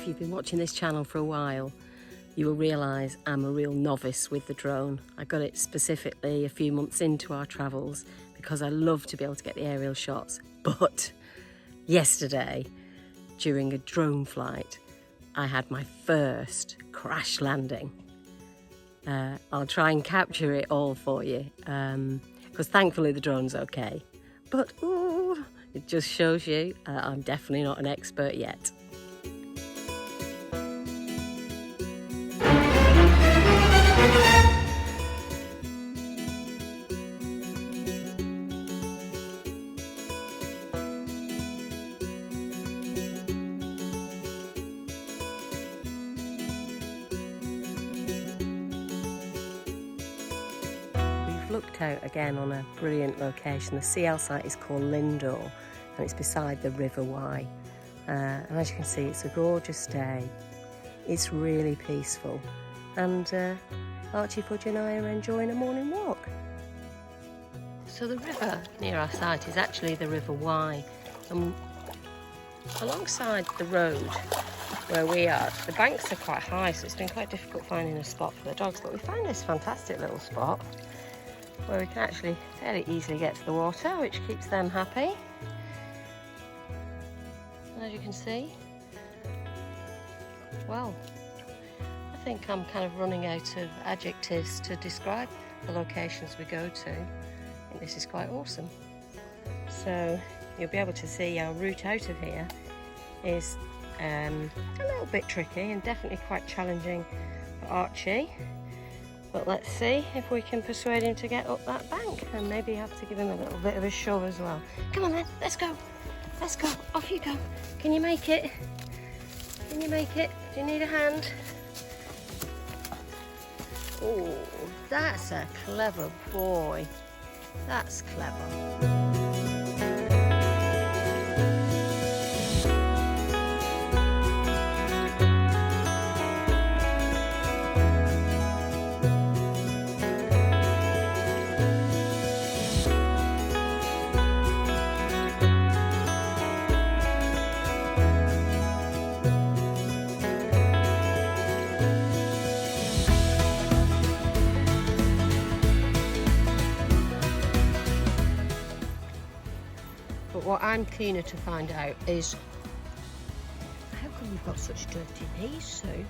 If you've been watching this channel for a while, you will realise I'm a real novice with the drone. I got it specifically a few months into our travels because I love to be able to get the aerial shots. But yesterday, during a drone flight, I had my first crash landing. I'll try and capture it all for you because thankfully the drone's okay. But ooh, it just shows you I'm definitely not an expert yet. Looked out again on a brilliant location. The CL site is called Lindor and it's beside the River Wye. And as you can see, it's a gorgeous day. It's really peaceful. And Archie, Fudge and I are enjoying a morning walk. So the river near our site is actually the River Wye. And alongside the road where we are, the banks are quite high, so it's been quite difficult finding a spot for the dogs. But we found this fantastic little spot where we can actually fairly easily get to the water, which keeps them happy. And as you can see, well, I think I'm kind of running out of adjectives to describe the locations we go to. I think this is quite awesome. So you'll be able to see our route out of here is a little bit tricky and definitely quite challenging for Archie. But let's see if we can persuade him to get up that bank, and maybe have to give him a little bit of a shove as well. Come on then, let's go. Let's go, off you go. Can you make it? Can you make it? Do you need a hand? Oh, that's a clever boy. That's clever. But what I'm keener to find out is how come we've got such dirty knees, Sue?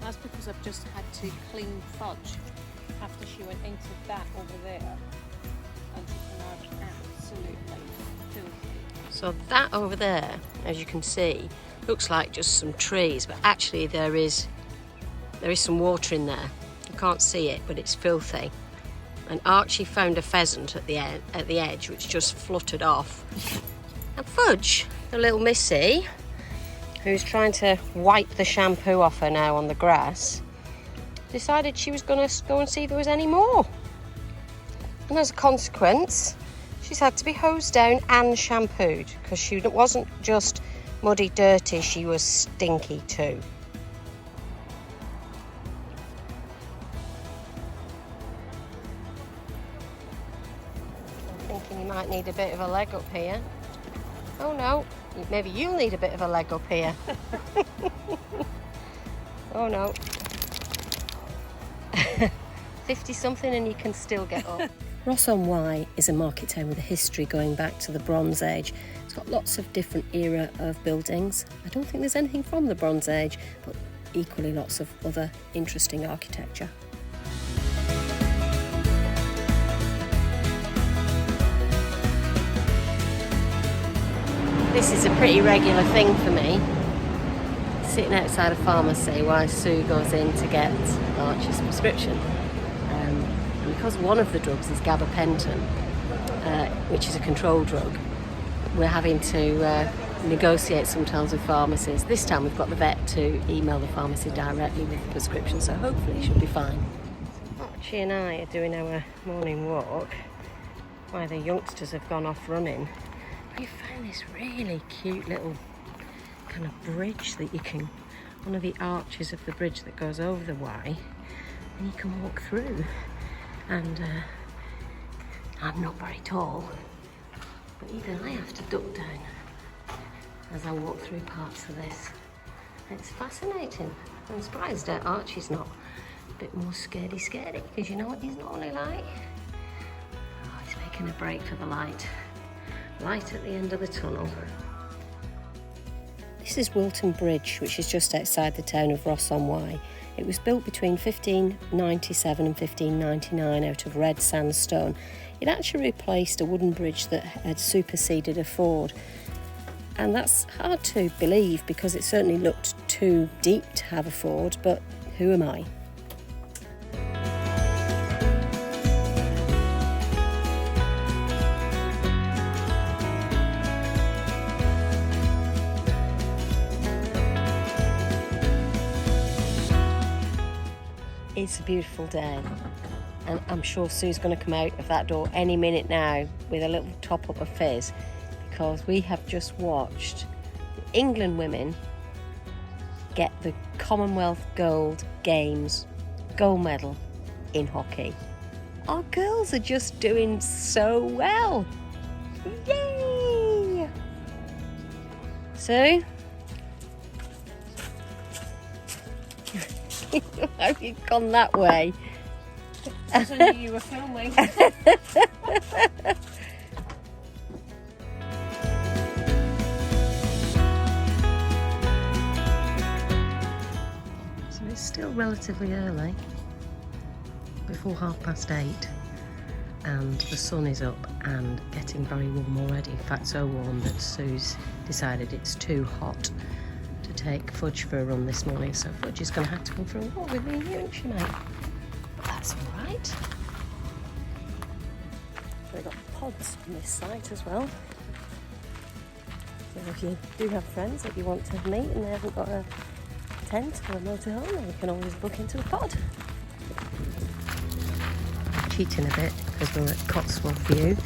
That's because I've just had to clean Fudge after she went into that over there, and she came out absolutely filthy. So that over there, as you can see, looks like just some trees, but actually there is some water in there. You can't see it, but it's filthy. And Archie found a pheasant at the edge, which just fluttered off. And Fudge, the little missy, who's trying to wipe the shampoo off her now on the grass, decided she was going to go and see if there was any more. And as a consequence, she's had to be hosed down and shampooed, because she wasn't just muddy, dirty, she was stinky too. You might need a bit of a leg up here. Oh no, maybe you'll need a bit of a leg up here. Oh no. 50 something and you can still get up. Ross-on-Wye is a market town with a history going back to the Bronze Age. It's got lots of different era of buildings. I don't think there's anything from the Bronze Age, but equally lots of other interesting architecture. This is a pretty regular thing for me, sitting outside a pharmacy while Sue goes in to get Archie's prescription. And because one of the drugs is gabapentin, which is a control drug, we're having to negotiate sometimes with pharmacies. This time we've got the vet to email the pharmacy directly with the prescription, so hopefully it should be fine. Archie and I are doing our morning walk while the youngsters have gone off running. We found this really cute little kind of bridge that you can, one of the arches of the bridge that goes over the Wye, and you can walk through. And I'm not very tall, but even I have to duck down as I walk through parts of this. It's fascinating. I'm surprised that Archie's not a bit more scaredy, because you know what he's normally like? Oh, he's making a break for the light. Light at the end of the tunnel. This is Wilton Bridge, which is just outside the town of Ross-on-Wye. It was built between 1597 and 1599 out of red sandstone. It actually replaced a wooden bridge that had superseded a ford. And that's hard to believe because it certainly looked too deep to have a ford, but who am I? It's a beautiful day, and I'm sure Sue's going to come out of that door any minute now with a little top up of fizz, because we have just watched the England women get the Commonwealth Gold Games gold medal in hockey. Our girls are just doing so well. Yay! Sue? Have you gone that way? I knew you were filming. So it's still relatively early, before 8:30, and the sun is up and getting very warm already. In fact, so warm that Sue's decided it's too hot to take Fudge for a run this morning, so Fudge is going to have to come for a walk with me and you, isn't she, mate? But that's all right. We've got pods on this site as well. So if you do have friends that you want to meet and they haven't got a tent or a motorhome, then you can always book into a pod. Cheating a bit because we're at Cotswold View,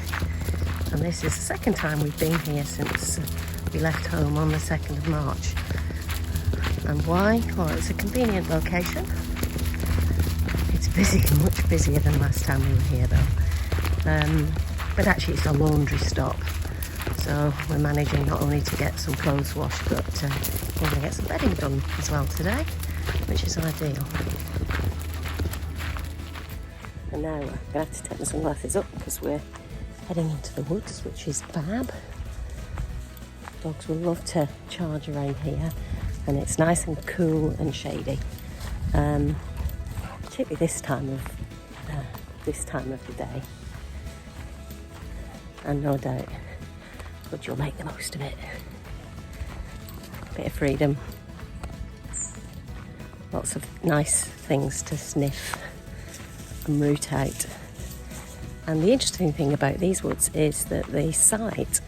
and this is the second time we've been here since we left home on the 2nd of March. And why? Well, it's a convenient location. It's busy, much busier than last time we were here though. But actually it's a laundry stop. So we're managing not only to get some clothes washed, but we're going to get some bedding done as well today, which is ideal. And now we're going to have to take the sunglasses up because we're heading into the woods, which is fab. Dogs will love to charge around here, and it's nice and cool and shady, particularly this time of the day. And no doubt, but you'll make the most of it. Bit of freedom, lots of nice things to sniff and root out. And the interesting thing about these woods is that the site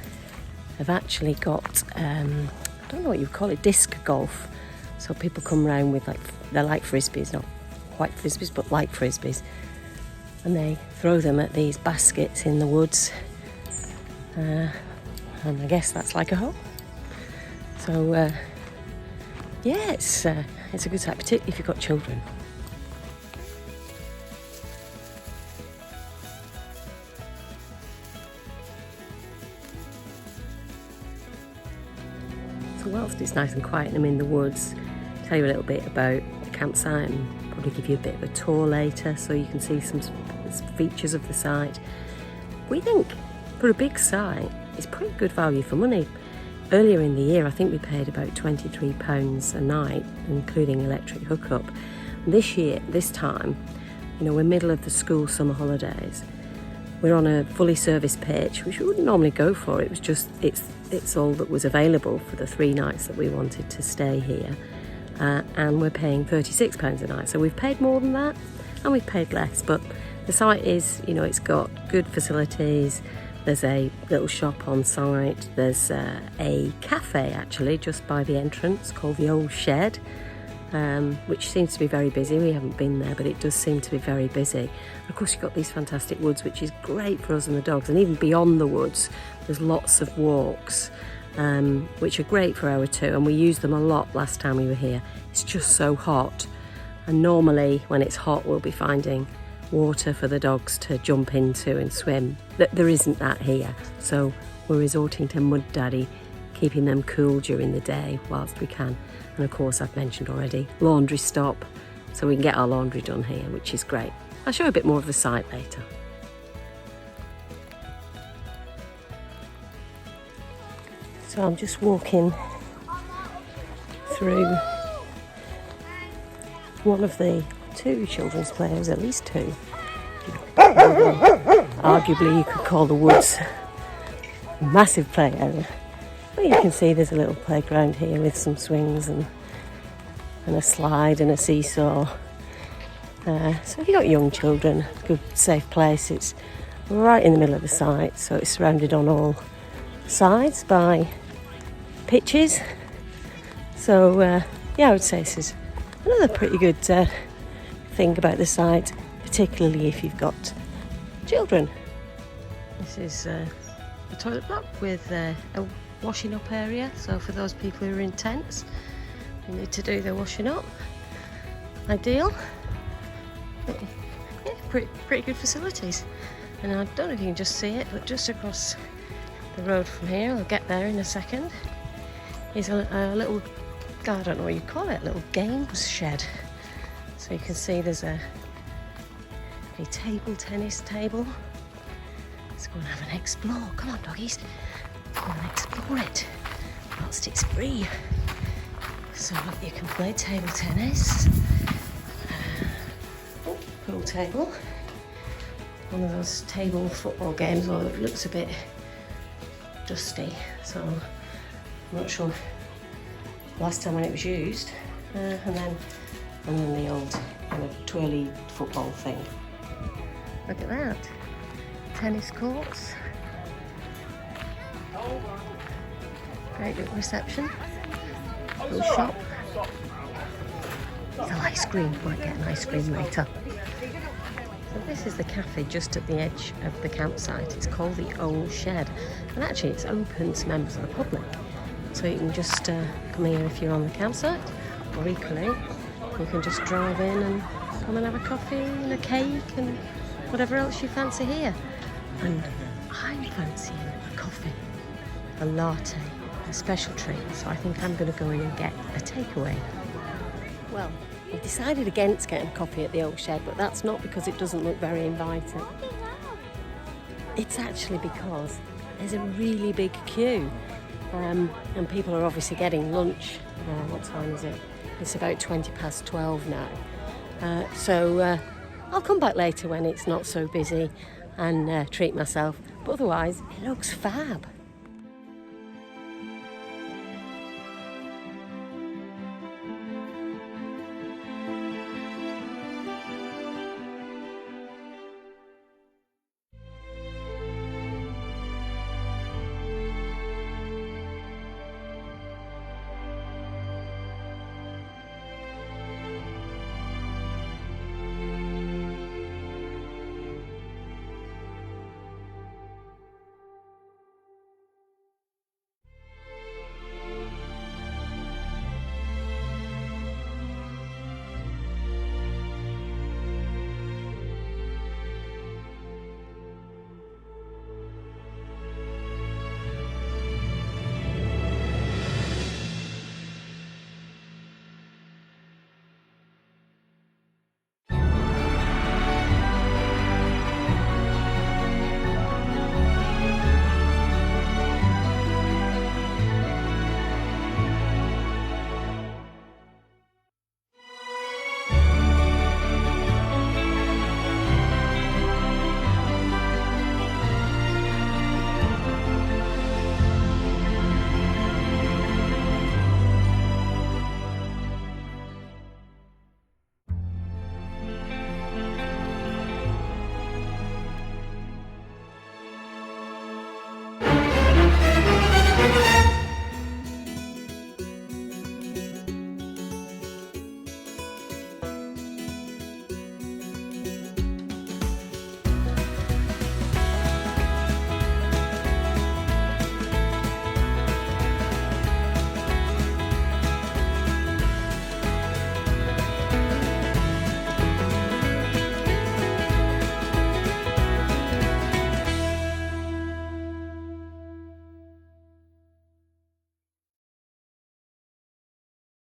have actually got I don't know what you call it, disc golf. So people come round with they're like frisbees, not quite frisbees, but like frisbees, and they throw them at these baskets in the woods, and I guess that's like a hole. So yeah, it's a good site, particularly if you've got children. So whilst it's nice and quiet and I'm in the woods, I'll tell you a little bit about the campsite and probably give you a bit of a tour later so you can see some features of the site. We think for a big site it's pretty good value for money. Earlier in the year I think we paid about £23 a night, including electric hookup. And this time, we're middle of the school summer holidays. We're on a fully serviced pitch, which we wouldn't normally go for. It was just, it's all that was available for the 3 nights that we wanted to stay here. And we're paying £36 a night. So we've paid more than that and we've paid less. But the site is, it's got good facilities. There's a little shop on site. There's a cafe actually just by the entrance called the Old Shed, which seems to be very busy. We haven't been there, but it does seem to be very busy. And of course you've got these fantastic woods, which is great for us and the dogs. And even beyond the woods, there's lots of walks, which are great for our 2. And we used them a lot last time we were here. It's just so hot. And normally when it's hot, we'll be finding water for the dogs to jump into and swim. There isn't that here. So we're resorting to Mud Daddy keeping them cool during the day whilst we can. And of course, I've mentioned already, laundry stop, so we can get our laundry done here, which is great. I'll show you a bit more of the site later. So I'm just walking through one of the 2 children's players, at least 2. Arguably you could call the woods a massive play area. But you can see there's a little playground here with some swings and a slide and a seesaw. So if you've got young children, good safe place. It's right in the middle of the site, so it's surrounded on all sides by pitches. So yeah, I would say this is another pretty good thing about the site, particularly if you've got children. This is a toilet block with a washing up area, so for those people who are in tents who need to do their washing up, ideal. But, yeah, pretty good facilities. And I don't know if you can just see it, but just across the road from here, I'll get there in a second, is a little, I don't know what you call it, a little games shed. So you can see there's a table tennis table. Let's go and have an explore. Come on, doggies. Go and explore it whilst it's free. So you can play table tennis. Pool table. One of those table football games, although it looks a bit dusty, so I'm not sure last time when it was used. And then the old kind of twirly football thing. Look at that. Tennis courts. Great little reception. Little shop. Little ice cream. Might get an ice cream later. So this is the cafe just at the edge of the campsite. It's called the Old Shed. And actually it's open to members of the public. So you can just come here if you're on the campsite. Or equally, you can just drive in and come and have a coffee and a cake and whatever else you fancy here. And I'm fancying a coffee, a latte, a special treat, so I think I'm going to go in and get a takeaway. Well, I've decided against getting coffee at the Old Shed, but that's not because it doesn't look very inviting. It's actually because there's a really big queue, and people are obviously getting lunch. What time is it? It's about 12:20 now. So I'll come back later when it's not so busy and treat myself. But otherwise, it looks fab.